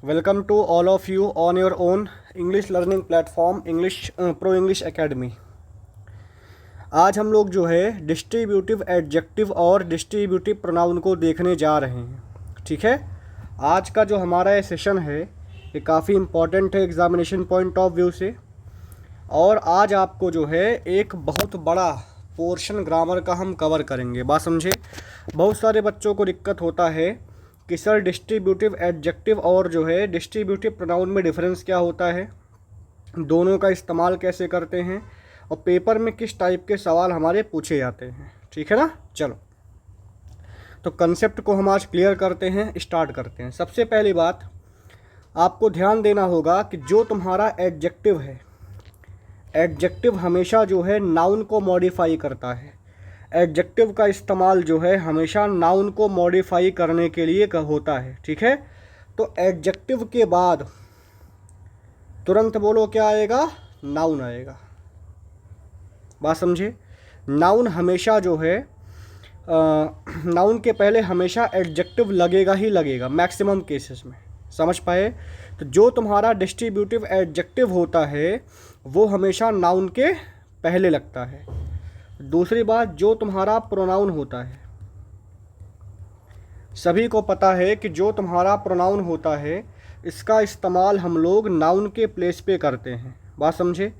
Welcome to all of you on your own English learning platform Pro English Academy. आज हम लोग जो है डिस्ट्रीब्यूटिव एडजेक्टिव और डिस्ट्रीब्यूटिव प्रोनाउन को देखने जा रहे हैं। ठीक है, आज का जो हमारा ये सेशन है ये काफ़ी इम्पॉर्टेंट है एग्जामिनेशन पॉइंट ऑफ व्यू से। और आज आपको जो है एक बहुत बड़ा पोर्शन ग्रामर का हम कवर करेंगे। बात समझे। बहुत सारे बच्चों को दिक्कत होता है कि सर डिस्ट्रीब्यूटिव एडजेक्टिव और जो है डिस्ट्रीब्यूटिव प्रोनाउन में डिफरेंस क्या होता है, दोनों का इस्तेमाल कैसे करते हैं और पेपर में किस टाइप के सवाल हमारे पूछे जाते हैं। ठीक है ना। चलो तो कंसेप्ट को हम आज क्लियर करते हैं, स्टार्ट करते हैं। सबसे पहली बात आपको ध्यान देना होगा कि जो तुम्हारा एडजेक्टिव है, एडजेक्टिव हमेशा जो है नाउन को मॉडिफाई करता है। एडजेक्टिव का इस्तेमाल जो है हमेशा नाउन को मॉडिफाई करने के लिए होता है। ठीक है, तो एडजेक्टिव के बाद तुरंत बोलो क्या आएगा, नाउन आएगा। बात समझे। नाउन हमेशा जो है नाउन के पहले हमेशा एडजेक्टिव लगेगा ही लगेगा मैक्सिमम केसेस में। समझ पाए। तो जो तुम्हारा डिस्ट्रीब्यूटिव एडजेक्टिव होता है वो हमेशा नाउन के पहले लगता है। दूसरी बात, जो तुम्हारा प्रोनाउन होता है, सभी को पता है कि जो तुम्हारा प्रोनाउन होता है इसका इस्तेमाल हम लोग नाउन के प्लेस पे करते हैं। बात समझे।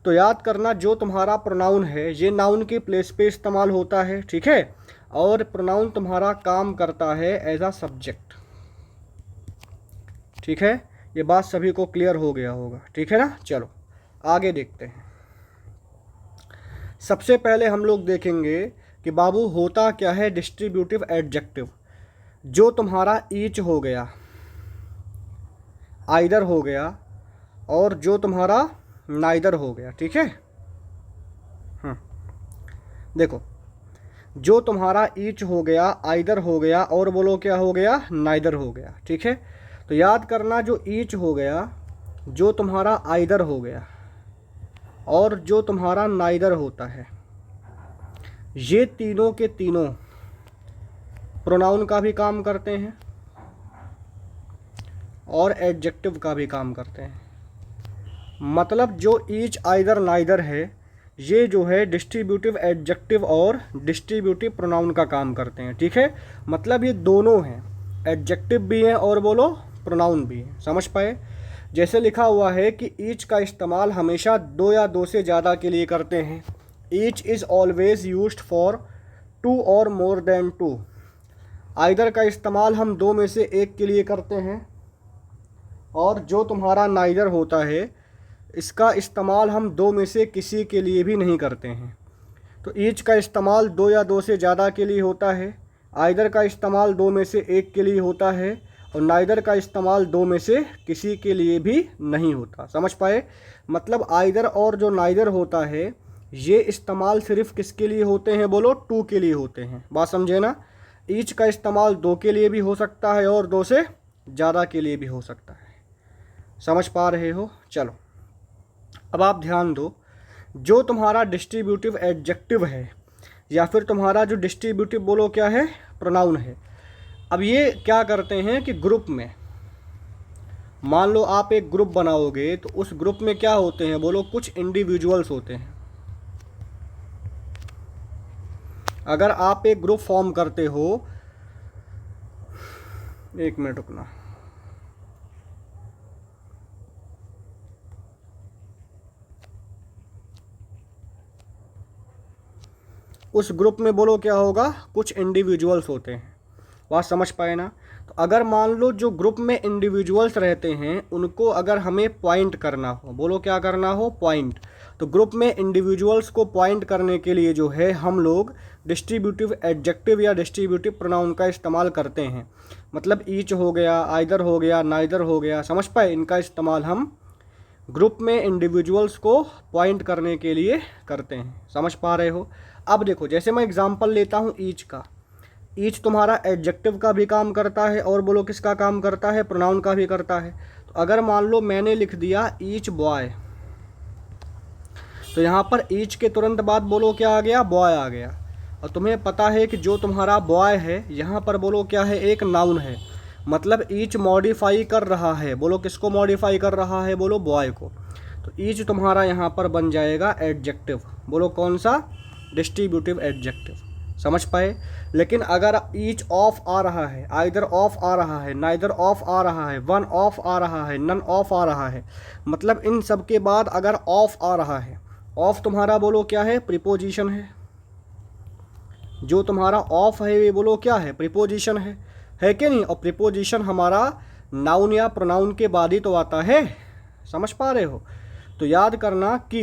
तो याद करना, जो तुम्हारा प्रोनाउन है ये नाउन के प्लेस पे इस्तेमाल होता है। ठीक है, और प्रोनाउन तुम्हारा काम करता है एज अ सब्जेक्ट। ठीक है, ये बात सभी को क्लियर हो गया होगा। ठीक है ना। चलो आगे देखते हैं। सबसे पहले हम लोग देखेंगे कि बाबू होता क्या है डिस्ट्रीब्यूटिव एडजेक्टिव। जो तुम्हारा ईच हो गया, आइदर हो गया और जो तुम्हारा नाइदर हो गया। ठीक है। देखो, जो तुम्हारा ईच हो गया, आइदर हो गया और बोलो क्या हो गया, नाइदर हो गया। ठीक है, तो याद करना, जो ईच हो गया, जो तुम्हारा आइदर हो गया और जो तुम्हारा नाइदर होता है, ये तीनों के तीनों प्रोनाउन का भी काम करते हैं और एडजेक्टिव का भी काम करते हैं। मतलब जो ईच, आइदर, नाइदर है ये जो है डिस्ट्रीब्यूटिव एडजेक्टिव और डिस्ट्रीब्यूटिव प्रोनाउन का काम करते हैं। ठीक है, मतलब ये दोनों हैं, एडजेक्टिव भी हैं और बोलो प्रोनाउन भी हैं। समझ पाए। जैसे लिखा हुआ है कि ईच का इस्तेमाल हमेशा दो या दो से ज़्यादा के लिए करते हैं। Each is always used for two और मोर देन टू। आइदर का इस्तेमाल हम दो में से एक के लिए करते हैं और जो तुम्हारा नाइदर होता है इसका इस्तेमाल हम दो में से किसी के लिए भी नहीं करते हैं। तो ईच का इस्तेमाल दो या दो से ज़्यादा के लिए होता है, आइदर का इस्तेमाल दो में से एक के लिए होता है और नाइदर का इस्तेमाल दो में से किसी के लिए भी नहीं होता। समझ पाए। मतलब आइदर और जो नाइदर होता है ये इस्तेमाल सिर्फ किसके लिए होते हैं, बोलो टू के लिए होते हैं। बात समझे ना। ईच का इस्तेमाल दो के लिए भी हो सकता है और दो से ज़्यादा के लिए भी हो सकता है। समझ पा रहे हो। चलो अब आप ध्यान दो, जो तुम्हारा डिस्ट्रीब्यूटिव एडजेक्टिव है या फिर तुम्हारा जो डिस्ट्रीब्यूटिव बोलो क्या है, प्रोनाउन है। अब ये क्या करते हैं कि ग्रुप में, मान लो आप एक ग्रुप बनाओगे तो उस ग्रुप में क्या होते हैं, बोलो कुछ इंडिविजुअल्स होते हैं। अगर आप एक ग्रुप फॉर्म करते हो, एक मिनट रुकना, उस ग्रुप में बोलो क्या होगा, कुछ इंडिविजुअल्स होते हैं। बात समझ पाए ना। तो अगर मान लो जो ग्रुप में इंडिविजुअल्स रहते हैं उनको अगर हमें पॉइंट करना हो, बोलो क्या करना हो, पॉइंट। तो ग्रुप में इंडिविजुअल्स को पॉइंट करने के लिए जो है हम लोग डिस्ट्रीब्यूटिव एडजेक्टिव या डिस्ट्रीब्यूटिव प्रोनाउन का इस्तेमाल करते हैं। मतलब ईच हो गया, आइदर हो गया, नाइदर हो गया। समझ पाए। इनका इस्तेमाल हम ग्रुप में इंडिविजुअल्स को पॉइंट करने के लिए करते हैं। समझ पा रहे हो। अब देखो, जैसे मैं एग्जांपल लेता हूँ ईच का। ईच तुम्हारा एडजेक्टिव का भी काम करता है और बोलो किसका काम करता है, प्रोनाउन का भी करता है। तो अगर मान लो मैंने लिख दिया ईच बॉय, तो यहाँ पर ईच के तुरंत बाद बोलो क्या आ गया, बॉय आ गया। और तुम्हें पता है कि जो तुम्हारा बॉय है यहाँ पर बोलो क्या है, एक नाउन है। मतलब ईच मॉडिफाई कर रहा है, बोलो किसको मॉडिफाई कर रहा है, बोलो बॉय को। तो ईच तुम्हारा यहाँ पर बन जाएगा एडजेक्टिव, बोलो कौन सा, डिस्ट्रीब्यूटिव एडजेक्टिव, समझ पाए। लेकिन अगर ईच ऑफ आ रहा है, आइदर ऑफ आ रहा है, नाइदर ऑफ आ रहा है, वन ऑफ आ रहा है, नन ऑफ आ रहा है, मतलब इन सब के बाद अगर ऑफ आ रहा है, ऑफ तुम्हारा बोलो क्या है, प्रीपोजिशन है। जो तुम्हारा ऑफ है ये बोलो क्या है, प्रीपोजिशन है कि नहीं। और प्रीपोजिशन हमारा नाउन या प्रोनाउन के बाद ही तो आता है, समझ पा रहे हो। तो याद करना कि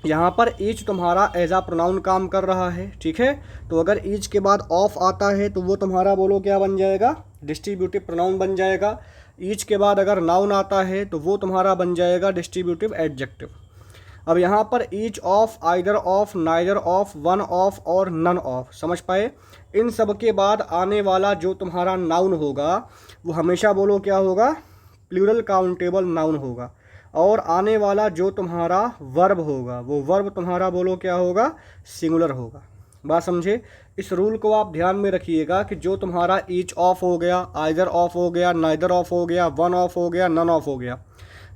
यहाँ पर ईच तुम्हारा एज आ प्रोनाउन काम कर रहा है, ठीक है। तो अगर ईच के बाद ऑफ आता है तो वो तुम्हारा बोलो क्या बन जाएगा, डिस्ट्रीब्यूटिव प्रोनाउन बन जाएगा। ईच के बाद अगर नाउन आता है तो वो तुम्हारा बन जाएगा डिस्ट्रीब्यूटिव एडजेक्टिव। अब यहाँ पर each of, either of, neither of, one of और नन ऑफ, समझ पाए। इन सब के बाद आने वाला जो तुम्हारा नाउन होगा वो हमेशा बोलो क्या होगा, प्लूरल काउंटेबल नाउन होगा। और आने वाला जो तुम्हारा वर्ब होगा वो वर्ब तुम्हारा बोलो क्या होगा, सिंगुलर होगा। बात समझे। इस रूल को आप ध्यान में रखिएगा कि जो तुम्हारा ईच ऑफ हो गया, आइदर ऑफ हो गया, नाइदर ऑफ हो गया, वन ऑफ हो गया, नन ऑफ हो गया,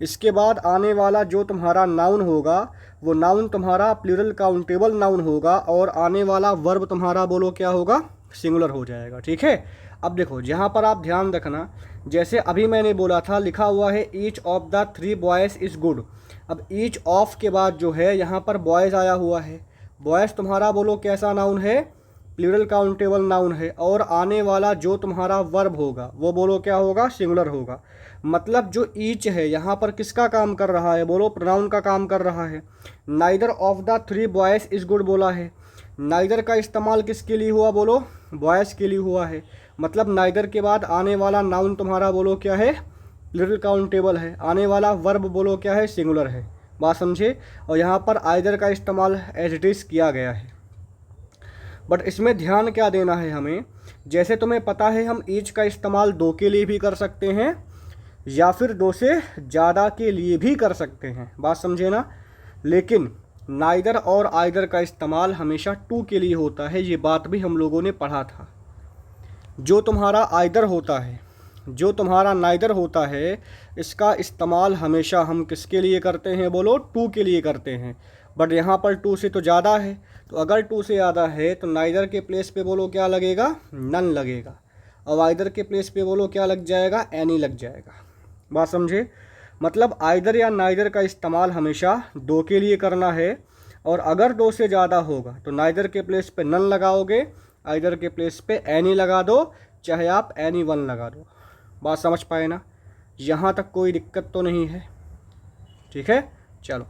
इसके बाद आने वाला जो तुम्हारा नाउन होगा वो नाउन तुम्हारा प्लूरल काउंटेबल नाउन होगा और आने वाला वर्ब तुम्हारा बोलो क्या होगा, सिंगुलर हो जाएगा, ठीक है। अब देखो यहाँ पर आप ध्यान रखना, जैसे अभी मैंने बोला था लिखा हुआ है each of the 3 boys is good. अब ईच ऑफ के बाद जो है यहाँ पर बॉयज़ आया हुआ है, बॉयज़ तुम्हारा बोलो कैसा नाउन है, प्लूरल काउंटेबल नाउन है। और आने वाला जो तुम्हारा वर्ब होगा वो बोलो क्या होगा, सिंगुलर होगा। मतलब जो ईच है यहाँ पर किसका काम कर रहा है, बोलो प्रोनाउन का काम कर रहा है। Neither of the 3 boys is good बोला है, नाइदर का इस्तेमाल किसके लिए हुआ, बोलो बॉयज़ के लिए हुआ है। मतलब नाइदर के बाद आने वाला नाउन तुम्हारा बोलो क्या है, प्लूरल काउंटेबल है। आने वाला वर्ब बोलो क्या है, सिंगुलर है। बात समझे। और यहाँ पर आइदर का इस्तेमाल एज इट इज़ किया गया है। बट इसमें ध्यान क्या देना है हमें, जैसे तुम्हें पता है हम ईच का इस्तेमाल 2 के लिए भी कर सकते हैं या फिर 2 से ज़्यादा के लिए भी कर सकते हैं, बात समझे ना। लेकिन नाइदर और आइदर का इस्तेमाल हमेशा 2 के लिए होता है, ये बात भी हम लोगों ने पढ़ा था। जो तुम्हारा आइदर होता है, जो तुम्हारा नाइदर होता है, इसका इस्तेमाल हमेशा हम किसके लिए करते हैं, बोलो 2 के लिए करते हैं। बट यहाँ पर 2 से तो ज़्यादा है, तो अगर 2 से ज़्यादा है तो नाइदर के प्लेस पे बोलो क्या लगेगा, नन लगेगा। और आइदर के प्लेस पे बोलो क्या लग जाएगा, एनी लग जाएगा। बात समझे। मतलब आइदर या नाइदर का इस्तेमाल हमेशा 2 के लिए करना है। और अगर 2 से ज़्यादा होगा तो नाइदर के प्लेस पे नन लगाओगे, आइदर के प्लेस पे एनी लगा दो, चाहे आप एनी वन लगा दो। बात समझ पाए ना, यहाँ तक कोई दिक्कत तो नहीं है, ठीक है। चलो,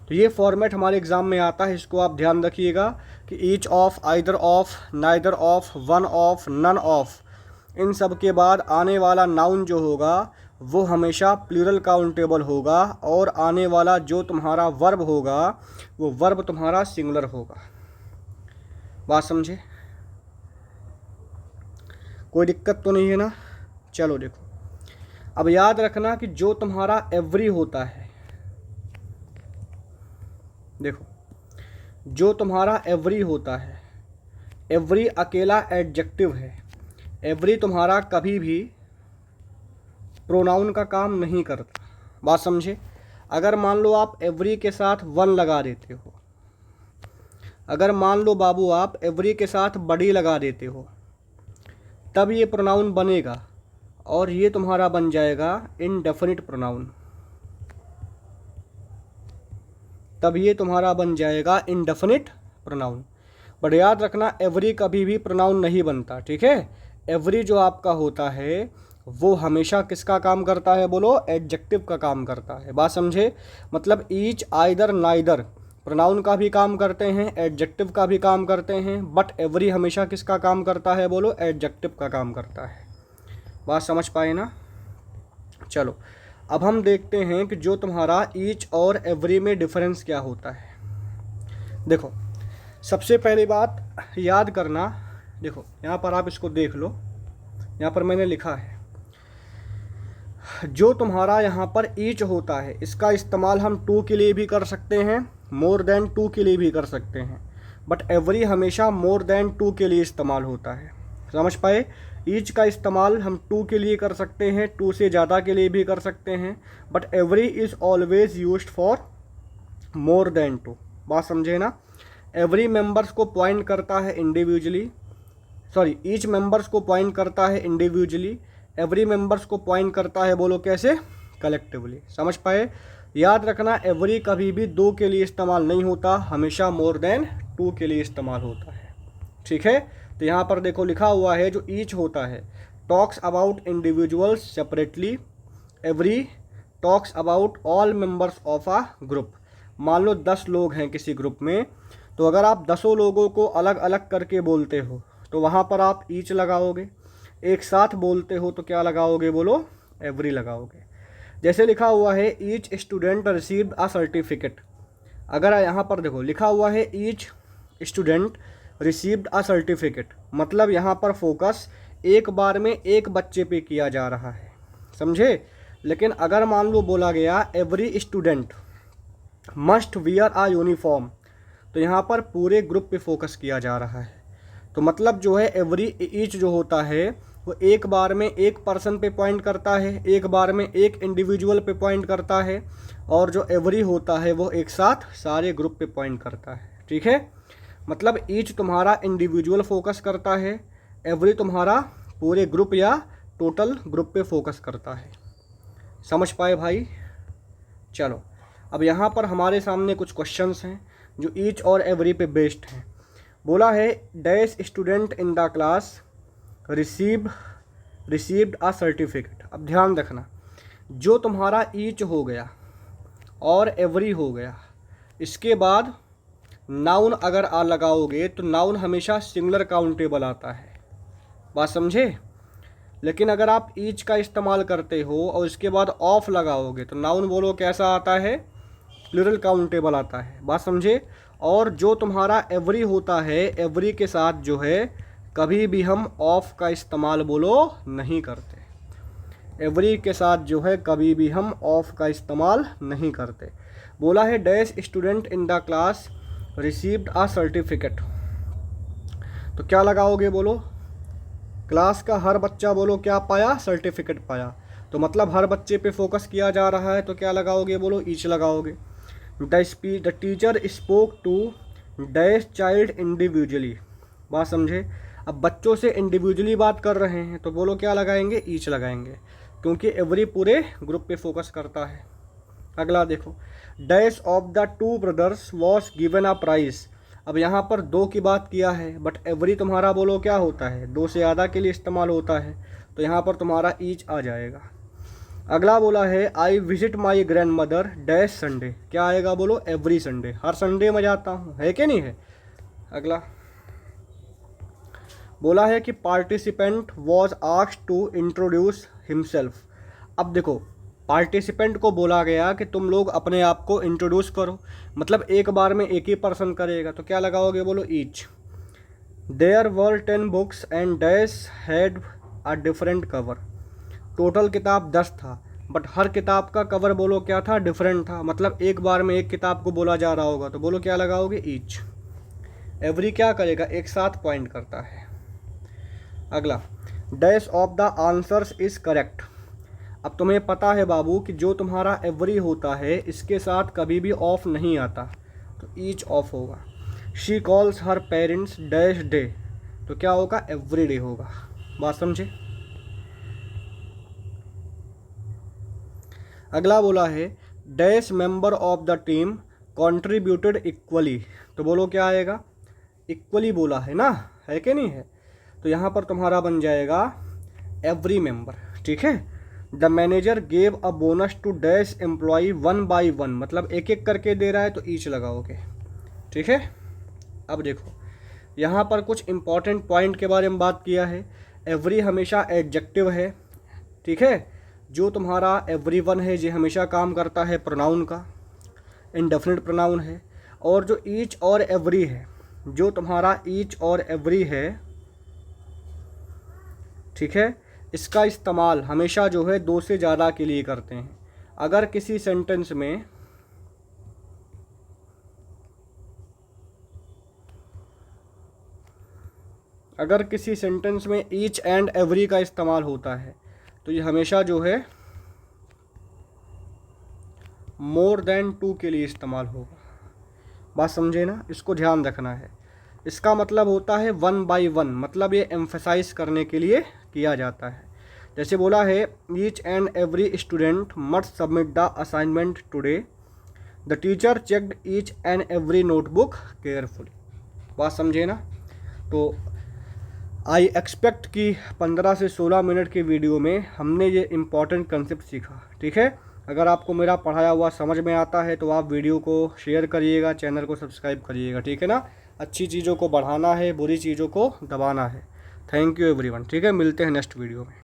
तो ये फॉर्मेट हमारे एग्ज़ाम में आता है, इसको आप ध्यान रखिएगा कि each of, either of, neither of, one of, none of, इन सब के बाद आने वाला नाउन जो होगा वो हमेशा प्लूरल काउंटेबल होगा। और आने वाला जो तुम्हारा वर्ब होगा वो वर्ब तुम्हारा सिंगुलर होगा। बात समझे, कोई दिक्कत तो नहीं है ना। चलो देखो, अब याद रखना कि जो तुम्हारा एवरी होता है, देखो जो तुम्हारा एवरी होता है, एवरी अकेला एडजेक्टिव है। एवरी तुम्हारा कभी भी प्रोनाउन का काम नहीं करता। बात समझे। अगर मान लो आप एवरी के साथ वन लगा देते हो, अगर मान लो बाबू आप एवरी के साथ बडी लगा देते हो, तब ये प्रोनाउन बनेगा और ये तुम्हारा बन जाएगा इनडेफिनिट प्रोनाउन। तब ये तुम्हारा बन जाएगा इनडेफिनिट प्रोनाउन। बट याद रखना एवरी कभी भी प्रोनाउन नहीं बनता, ठीक है। एवरी जो आपका होता है वो हमेशा किसका काम करता है, बोलो एडजेक्टिव का काम करता है। बात समझे। मतलब ईच, आइदर, नाइदर प्रोनाउन का भी काम करते हैं, एडजेक्टिव का भी काम करते हैं, बट एवरी हमेशा किसका काम करता है, बोलो एडजेक्टिव का काम करता है। बात समझ पाए ना। चलो, अब हम देखते हैं कि जो तुम्हारा ईच और एवरी में डिफरेंस क्या होता है। देखो, सबसे पहली बात याद करना, देखो यहाँ पर आप इसको देख लो, यहाँ पर मैंने लिखा है जो तुम्हारा यहाँ पर ईच होता है इसका इस्तेमाल हम 2 के लिए भी कर सकते हैं, मोर देन 2 के लिए भी कर सकते हैं। बट एवरी हमेशा मोर देन 2 के लिए इस्तेमाल होता है, समझ पाए। ईच का इस्तेमाल हम टू के लिए कर सकते हैं, टू से ज़्यादा के लिए भी कर सकते हैं, but every is always used for more than two. बात समझे ना। एवरी मेंबर्स को पॉइंट करता है इंडिविजुअली, सॉरी ईच मेंबर्स को पॉइंट करता है इंडिविजुअली, एवरी मेंबर्स को पॉइंट करता है बोलो कैसे, कलेक्टिवली। समझ पाए। याद रखना एवरी कभी भी दो के लिए इस्तेमाल नहीं होता, हमेशा मोर देन टू के लिए इस्तेमाल होता है। ठीक है। तो यहाँ पर देखो लिखा हुआ है जो ईच होता है talks about individuals separately, every talks about all members of a group. मान लो 10 लोग हैं किसी ग्रुप में, तो अगर आप 10 लोगों को अलग अलग करके बोलते हो तो वहाँ पर आप ईच लगाओगे, एक साथ बोलते हो तो क्या लगाओगे बोलो, एवरी लगाओगे। जैसे लिखा हुआ है each student received a certificate, अगर यहाँ पर देखो लिखा हुआ है each student received a certificate, मतलब यहाँ पर फोकस एक बार में एक बच्चे पे किया जा रहा है, समझे। लेकिन अगर मान लो बोला गया every student must wear a uniform, तो यहाँ पर पूरे ग्रुप पे फोकस किया जा रहा है। तो मतलब जो है एवरी ईच जो होता है वो एक बार में एक पर्सन पे पॉइंट करता है, एक बार में एक इंडिविजुअल पे पॉइंट करता है, और जो एवरी होता है वो एक साथ सारे ग्रुप पे पॉइंट करता है। ठीक है। मतलब ईच तुम्हारा इंडिविजुअल फोकस करता है, एवरी तुम्हारा पूरे ग्रुप या टोटल ग्रुप पे फोकस करता है। समझ पाए भाई। चलो अब यहाँ पर हमारे सामने कुछ क्वेश्चंस हैं जो ईच और एवरी पे बेस्ड हैं। बोला है dash student in the class received a certificate. अब ध्यान रखना, जो तुम्हारा ईच हो गया और एवरी हो गया, इसके बाद नाउन अगर आ लगाओगे तो नाउन हमेशा सिंगुलर काउंटेबल आता है। बात समझे। लेकिन अगर आप ईच का इस्तेमाल करते हो और इसके बाद ऑफ लगाओगे तो नाउन बोलो कैसा आता है, प्लूरल काउंटेबल आता है। बात समझे। और जो तुम्हारा एवरी होता है, एवरी के साथ जो है कभी भी हम ऑफ का इस्तेमाल बोलो नहीं करते, एवरी के साथ जो है कभी भी हम ऑफ का इस्तेमाल नहीं करते। बोला है dash student in the class received a certificate, तो क्या लगाओगे बोलो, क्लास का हर बच्चा बोलो क्या पाया, सर्टिफिकेट पाया। तो मतलब हर बच्चे पे फोकस किया जा रहा है, तो क्या लगाओगे बोलो, ईच लगाओगे। The teacher spoke to dash child individually. बात समझे। अब बच्चों से इंडिविजुअली बात कर रहे हैं तो बोलो क्या लगाएंगे, ईच लगाएंगे, क्योंकि एवरी पूरे ग्रुप पे फोकस करता है। अगला देखो dash of the two brothers was given a prize. अब यहाँ पर दो की बात किया है, बट एवरी तुम्हारा बोलो क्या होता है, दो से ज़्यादा के लिए इस्तेमाल होता है, तो यहाँ पर तुम्हारा ईच आ जाएगा। अगला बोला है I visit my grand mother dash Sunday, क्या आएगा बोलो, एवरी संडे, हर संडे में जाता हूँ, है कि नहीं है। अगला बोला है कि participant was asked to introduce himself. अब देखो पार्टिसिपेंट को बोला गया कि तुम लोग अपने आप को इंट्रोड्यूस करो, मतलब एक बार में एक ही पर्सन करेगा, तो क्या लगाओगे बोलो, each. There were 10 books and dash had a different cover. Total किताब 10 था, बट हर किताब का कवर बोलो क्या था, डिफरेंट था, मतलब एक बार में एक किताब को बोला जा रहा होगा, तो बोलो क्या लगाओगे, ईच। एवरी क्या करेगा, एक साथ पॉइंट करता है। अगला dash of the answers is correct. अब तुम्हें पता है बाबू कि जो तुम्हारा एवरी होता है इसके साथ कभी भी ऑफ नहीं आता, तो ईच ऑफ होगा। She calls her parents dash day, तो क्या होगा, एवरी डे होगा। बात समझे। अगला बोला है dash member of the team contributed equally, तो बोलो क्या आएगा, इक्वली बोला है ना, है कि नहीं है। तो यहाँ पर तुम्हारा बन जाएगा एवरी मेंबर। ठीक है। The manager gave a bonus to dash employee 1 by 1, मतलब एक एक करके दे रहा है, तो ईच लगाओगे। ठीक है। अब देखो यहाँ पर कुछ इंपॉर्टेंट पॉइंट के बारे में बात किया है। एवरी हमेशा एडजेक्टिव है। ठीक है। जो तुम्हारा एवरीवन है ये हमेशा काम करता है प्रोनाउन का, इंडेफिनिट प्रोनाउन है। और जो ईच और एवरी है, जो तुम्हारा ईच और एवरी है, ठीक है, इसका इस्तेमाल हमेशा जो है दो से ज़्यादा के लिए करते हैं। अगर किसी सेंटेंस में अगर किसी सेंटेंस में ईच एंड एवरी का इस्तेमाल होता है तो ये हमेशा जो है मोर देन टू के लिए इस्तेमाल होगा। बात समझे ना, इसको ध्यान रखना है। इसका मतलब होता है 1 by 1, मतलब ये एम्फेसाइज करने के लिए किया जाता है। जैसे बोला है each and every student must submit the assignment today, the teacher checked each and every notebook carefully. बात समझे ना। तो आई एक्सपेक्ट कि 15 से 16 मिनट की वीडियो में हमने ये इम्पॉर्टेंट कंसेप्ट सीखा। ठीक है, अगर आपको मेरा पढ़ाया हुआ समझ में आता है तो आप वीडियो को शेयर करिएगा, चैनल को सब्सक्राइब करिएगा। ठीक है ना, अच्छी चीज़ों को बढ़ाना है, बुरी चीज़ों को दबाना है। Thank you everyone. ठीक है, मिलते हैं नेक्स्ट वीडियो में।